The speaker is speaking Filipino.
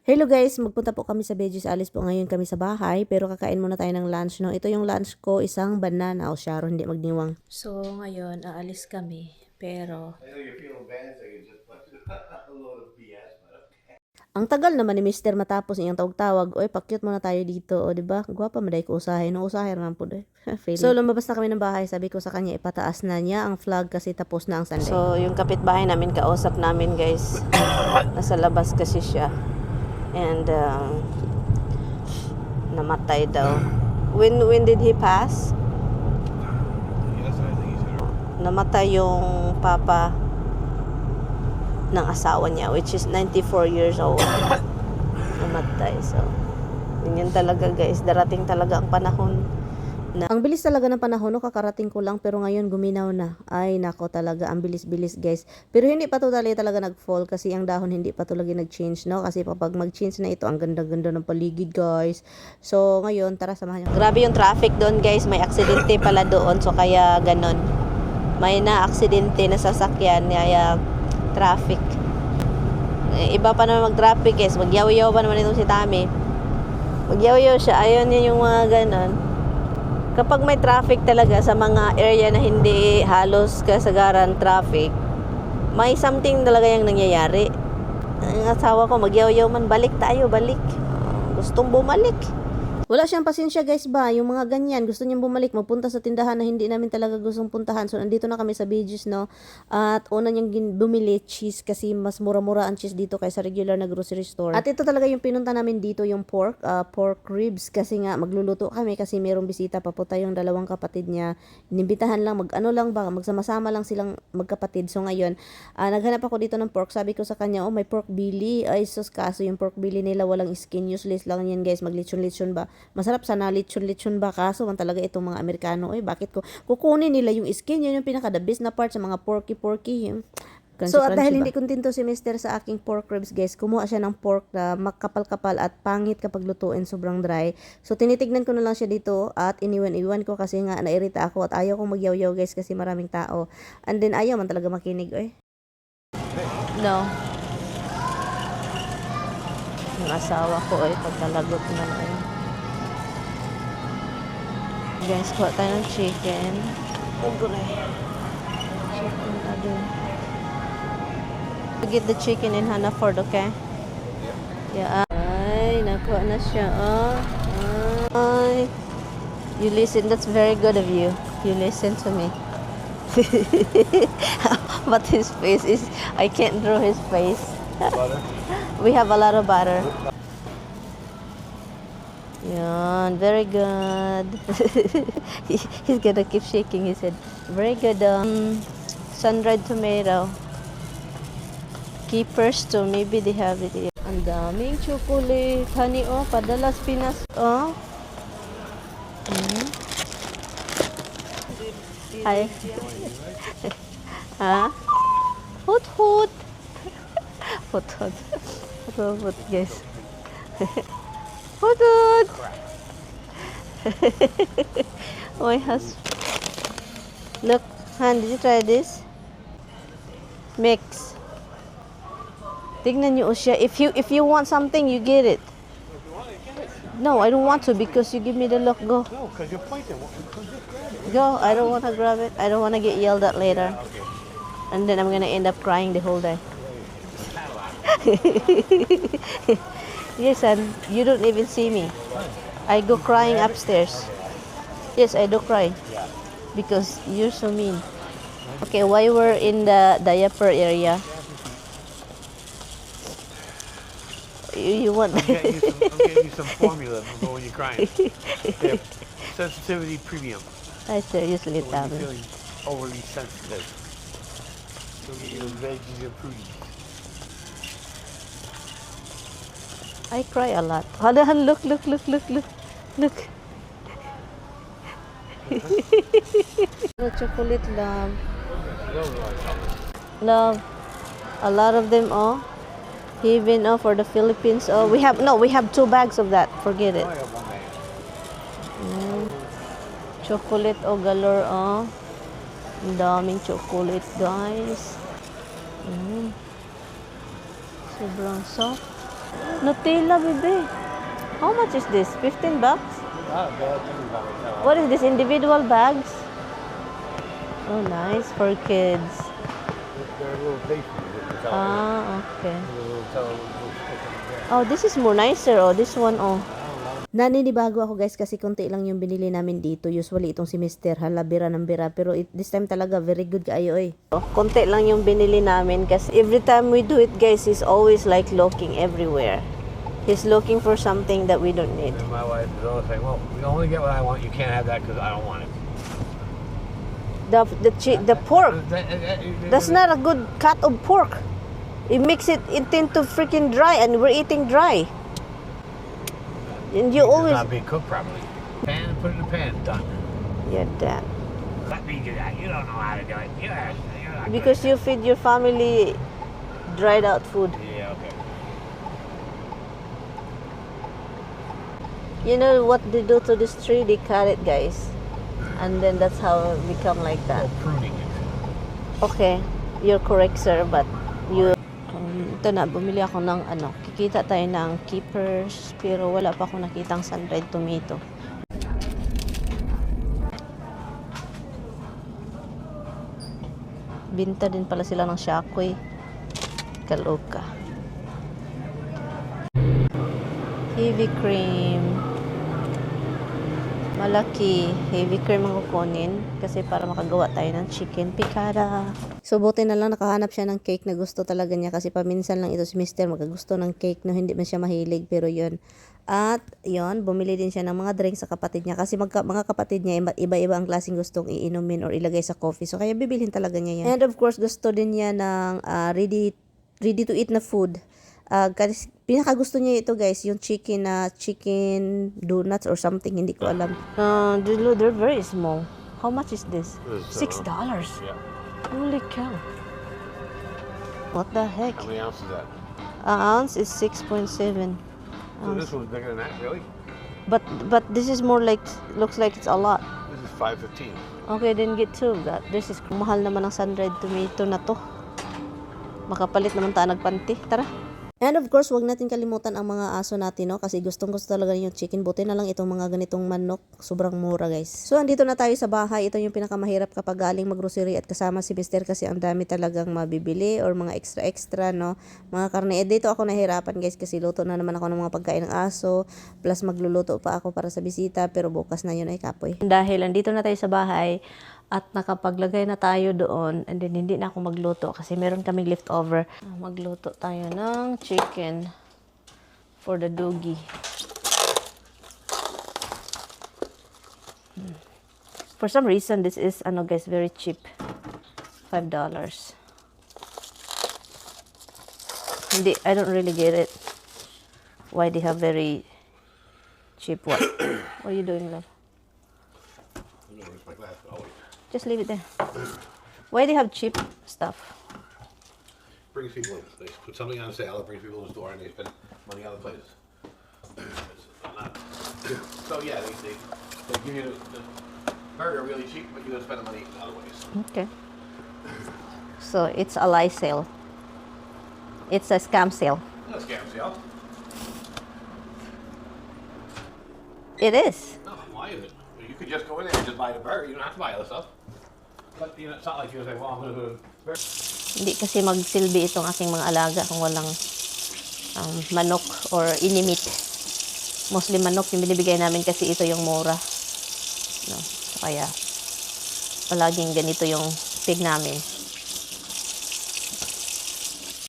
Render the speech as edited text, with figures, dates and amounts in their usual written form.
Hello guys, magpunta po kami sa Veggies. Alis po ngayon kami sa bahay, pero kakain muna tayo ng lunch, no? Ito yung lunch ko, isang banana o Sharon, hindi magniwang. So, ngayon, aalis kami, pero ang tagal naman ni Mister matapos iyang tawag-tawag. Oy, pakyut muna tayo dito, o, 'di ba? Gwapa maday ko usahay, no usahay man po de. So, lumabas na kami ng bahay. Sabi ko sa kanya, ipataas na niya ang flag kasi tapos na ang Sunday. So, yung kapitbahay namin, kausap namin, guys. Nasa labas kasi siya. And namatay daw. When did he pass? Yes, I think he's gonna. Namatay yung papa ng asawa niya, which is 94 years old. Namatay. So, yun talaga guys. Darating talaga ang panahon na. Ang bilis talaga ng panahon, no? Kakarating ko lang, pero ngayon guminaw na. Ay, nako talaga. Ang bilis-bilis guys. Pero hindi pa totally talaga nag-fall kasi ang dahon hindi pa talaga nag-change, no? Kasi kapag mag-change na ito, ang ganda-ganda ng paligid guys. So, ngayon, tara samahan niyo. Grabe yung traffic doon guys. May aksidente pala doon. So, kaya ganon. May na-aksidente na sasakyan. Kaya traffic. Iba pa naman mag-traffic guys. Magyaw-yaw pa naman itong si Tami. Magyaw-yaw siya. Ayun yun yung mga ganon. Kapag may traffic talaga sa mga area na hindi halos kasagaran traffic, may something talaga yung nangyayari. Ang asawa ko, magyaw-yaw man, balik tayo, balik. Gustong bumalik. Wala siyang pasensya guys ba, yung mga ganyan, gusto niyang bumalik, magpunta sa tindahan na hindi namin talaga gustong puntahan. So, nandito na kami sa Veggies, no? At una niyang bumili cheese kasi mas mura-mura ang cheese dito kaysa regular na grocery store. At ito talaga yung pinunta namin dito, yung pork ribs. Kasi nga, magluluto kami kasi mayroong bisita, papunta yung dalawang kapatid niya. Inimbitahan lang, magsama-sama lang silang magkapatid. So, ngayon, naghanap ako dito ng pork. Sabi ko sa kanya, oh, may pork belly. Ay, sus, kaso yung pork belly nila walang skin. Useless lang yan guys, maglitsyon-litsyon ba. Masarap sana lechon-lechon ba, kaso man talaga itong mga Amerikano, bakit ko kukunin nila yung skin, yun yung pinaka the best na part sa mga porky. So, at dahil hindi kontento si Mister sa aking pork ribs guys, kumuha siya ng pork na makapal-kapal at pangit kapag lutuin, sobrang dry. So, tinitignan ko na lang siya dito at iniwan ko kasi nga nairita ako at ayaw kong magyaw-yaw guys kasi maraming tao. And then, ayaw man talaga makinig, No. Yung asawa ko, pagkalagot na lang. Guys, kuha tayo ng chicken. Chicken, get the chicken in Hannaford, okay? Yeah. Ay, nakuha na siya, Ay. You listen, that's very good of you. You listen to me. But his face is, I can't draw his face. Butter. We have a lot of butter. Yan, very good. He's gonna keep shaking his head. Very good. Sun-dried tomato. Keepers too. Maybe they have it here. Ang daming chocolate. Honey, padalas Pinas. Hi. Ha? Hoot hoot. Hoot hoot. Hoot hoot, guys. Hoot hoot. My husband. Look, Han, did you try this? Mix. Tignan niyo siya. If you want something, you get it. No, I don't want to because you give me the look. Go. No, because you're pointing. Go. I don't want to grab it. I don't want to get yelled at later. And then I'm going to end up crying the whole day. Yes, and you don't even see me. I go crying upstairs. Yes, I do cry. Because you're so mean. Okay, while we're in the diaper area, you want... I'm getting you some formula for when you're crying. Here, sensitivity premium. I seriously So when tell you're me. feeling overly sensitive. So get your veggies and fruities. I cry a lot. Hadahan, look. Chocolate love. Love. A lot of them, even for the Philippines, we have 2 bags of that. Forget it. I have one bag. Chocolate galore, Ang daming chocolate, guys. Sobrang soft. Nutella, baby. How much is this? 15 bucks? What is this? Individual bags? Oh, nice for kids. They're a little pastries. Ah, okay. Little stick in there. Oh, this is more nicer. Oh, this one, oh. Naninibago ako guys kasi konti lang yung binili namin dito. Usually itong si Mr. Halabira ng bira. Pero this time talaga very good kaayo eh. Konti lang yung binili namin kasi every time we do it guys, he's always like looking everywhere. He's looking for something that we don't need. And my wife is always saying, well, we only get what I want. You can't have that because I don't want it. The pork, that's not a good cut of pork. It makes it into freaking dry and we're eating dry. And you It's always... not being cooked properly. Pan, put it in the pan. Done. Yeah, that. Let me do that. You don't know how to do it. You're not good Because at you feed your family dried out food. it. Yeah, okay. You know what they do to this tree? They cut it, guys. And then that's how it become like that. Oh, pruning it. Okay, you're correct, sir, but you... ito na, bumili ako ng kikita tayo ng keepers, pero wala pa akong nakitang sun-dried tomato. Binta din pala sila ng shakoy. Kaloka. Heavy cream. Malaki. Heavy cream ang kukunin kasi para makagawa tayo ng chicken piccata. So, buti na lang nakahanap siya ng cake na gusto talaga niya kasi paminsan lang ito si Mr. magagusto ng cake no hindi man siya mahilig pero yun. At yun, bumili din siya ng mga drinks sa kapatid niya kasi mga kapatid niya iba-iba ang klaseng gustong iinumin or ilagay sa coffee. So, kaya bibilhin talaga niya yan. And of course, gusto din niya ng ready to eat na food. Kasi pinaka gusto niya ito guys, yung chicken donuts or something, hindi ko alam. They're very small. How much is this? $6. Yeah. Holy cow. What the heck? How many ounces is that? An ounce is 6.7. So this one's bigger than that, really? But this is more like, looks like it's a lot. This is 5.15. Okay, then get two of that. This is mahal naman ang sun-dried tomato na to. Makapalit naman tayo nagpanti. Tara. And of course, wag natin kalimutan ang mga aso natin, no? Kasi gustong-gusto talaga yung chicken. Buti na lang itong mga ganitong manok. Sobrang mura, guys. So, andito na tayo sa bahay. Ito yung pinakamahirap kapag galing mag-grocery at kasama si Mr. kasi ang dami talagang mabibili or mga extra-extra, no? Mga karne. Dito ako nahirapan, guys, kasi luto na naman ako ng mga pagkain ng aso. Plus, magluluto pa ako para sa bisita. Pero bukas na yun ay kapoy. Dahil andito na tayo sa bahay, at nakapaglagay na tayo doon and then hindi na ako magluto kasi meron kaming leftover. Magluto tayo ng chicken for the doggy. For some reason, this is, guys, very cheap. $5. Hindi, I don't really get it. Why they have very cheap what? What are you doing, love? Where's my glass? Oh, wait. Just leave it there. Why do they have cheap stuff? Brings people in. They put something on sale, it brings people in the store, and they spend money other places. So yeah, they give you the burger really cheap, but you're gonna spend the money in other ways. Okay. So it's a lie sale. It's a scam sale. No scam sale. It is. No, why is it? Well, you could just go in there and just buy the burger. You don't have to buy other stuff. But you know, it's not like you're saying, well, I'm gonna go to the burger. Hindi kasi magsilbi itong aking mga alaga kung walang manok or inimit. Mostly manok yung binibigay namin kasi ito yung mura. No? Kaya palaging ganito yung pig namin.